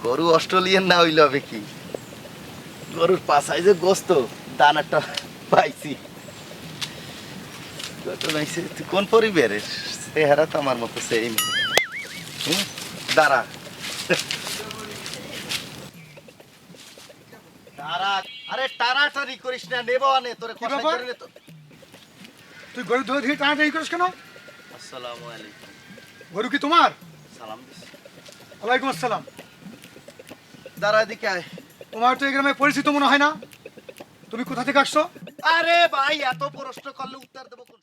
গরু অস্ট্রেলিয়ান না হইলে হবে কি? গরুর পাছায় যে গোস্ত দানাটা পাইছি। কত পাইছি? তুই কোন পরিবারের? চেহারা তো আমার মতো সেম। দাঁড়া দাঁড়া, আরে টানাটানি করিস না, নেবো আনে তোরে কি কষাই ব্যাপার? করে নে তো। তুই গরু ধরে ধীরে টানাটানি করিস কেন? আসসালামু আলাইকুম। গরু কি তোমার? সালাম দিস। ওয়ালাইকুম আসসালাম। দাঁড়া এদিকে আয়। তোমার তো এই গ্রামে পরিচিত মনে হয় না। তুমি কোথা থেকে আসছো? আরে ভাই, এত প্রশ্ন করলে উত্তর দেবো কোন?